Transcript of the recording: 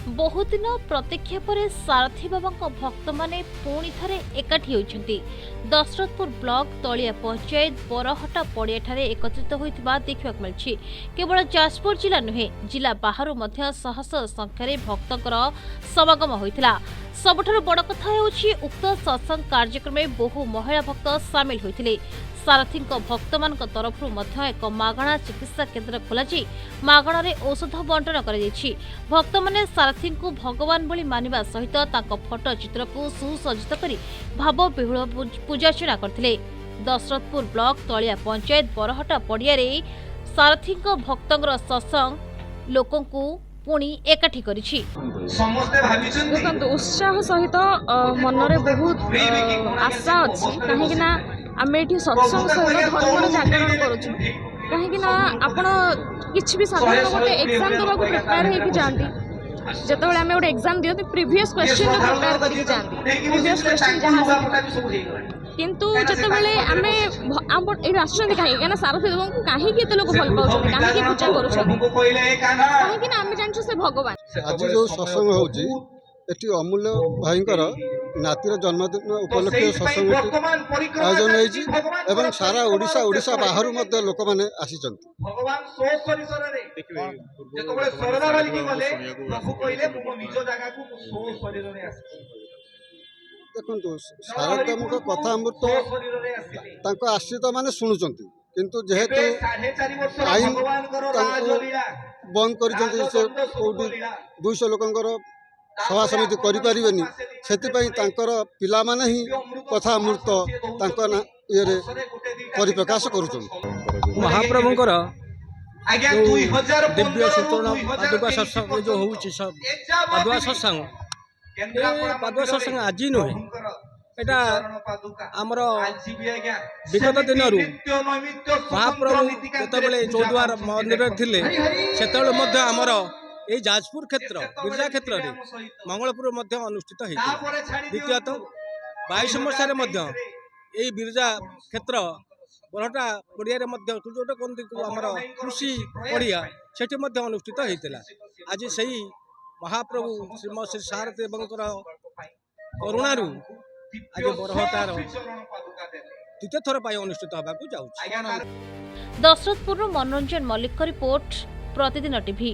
बहुत दिन प्रतीक्षा पर सारथी बाबा भक्त माने पुणी थे एकाठी होती दशरथपुर ब्लॉक तलिया पंचायत बरहटा पड़िया एकत्रित होता देखा मिली। केवल जाजपुर जिला नुहे जिला बाहर शह शह संख्यार भक्तर समागम होता। सबुठारु बड़ कथा हेउछि उक्त सत्संग कार्यक्रम में बहु महिला भक्त सामिल होते। सारथी भक्त मान तरफ एक मागणा चिकित्सा केन्द्र खोलाई मागणार औषध बंटन कर भक्त मैंने सारथी को भगवान भली मानिबा सहित फोटो चित्र को सुसज्जित कर भाव विहुल पूजार्चना करथिले। दशरथपुर ब्लॉक तलिया पंचायत बरहटा पड़िया सारथी भक्तर सत्संग लोकंकु पुणी एकाठी करिछि। देखो उत्साह सहित मनरे बहुत आशा अच्छी कहीं आम ये सत्संग सहित धर्म जागरण करुँ कहीं आपण किसी भी साधारण गोटे एग्जाम देवा प्रिपेयर होकर जाती जो आम गोटे एग्जाम दिखते प्रिवियस क्वेश्चन प्रिपेयर करके जाती प्रिवियस क्वेश्चन जहाँ किंतु जितेबाला आम ये आसुँच कहीं सारथी देव को कहीं लोक भल पाँच कहीं पूजा करें आम जानू से भगवान। आज जो सत्संग होती अमूल्य भाईंकर नातीर जन्मदिन उपलक्षे सत्संग आयोजन होती सारा ओडिशा ओडिशा बाहर लोक मैंने आसी देखु शारदाम कथा अमृत आश्रित मैंने शुणुंट किंतु जेहेतु आईन बंद कर 200 लोकंर सभा समिति करें से पिला माने ही कथा अमृत ये परिप्रकाश कर महाप्रभुंकर दिव्य सूचना पादुका सत्संग जो पादुआ सत्संग पादुआ सत्संग आज नुहे एटा आमर विगत दिन महाप्रभु जितेबाला चौद्वार मंदिर थे से आमर ये जाजपुर क्षेत्र गिरिजा क्षेत्र में मंगलपुर अनुष्ठित होता। द्वितीयत 22 मसीह ये गिरिजा क्षेत्र बरहटा पड़िया जोटा कहते आमर कृषि पड़िया से अनुष्ठित होता। आज से महाप्रभु श्रीम श्री सारथी करुणारू आज बरहटार द्वितीय थर अनुष्ठित होगा जाऊँ। दशरथपुर मनोरंजन मल्लिक रिपोर्ट प्रतिदिन टीवी।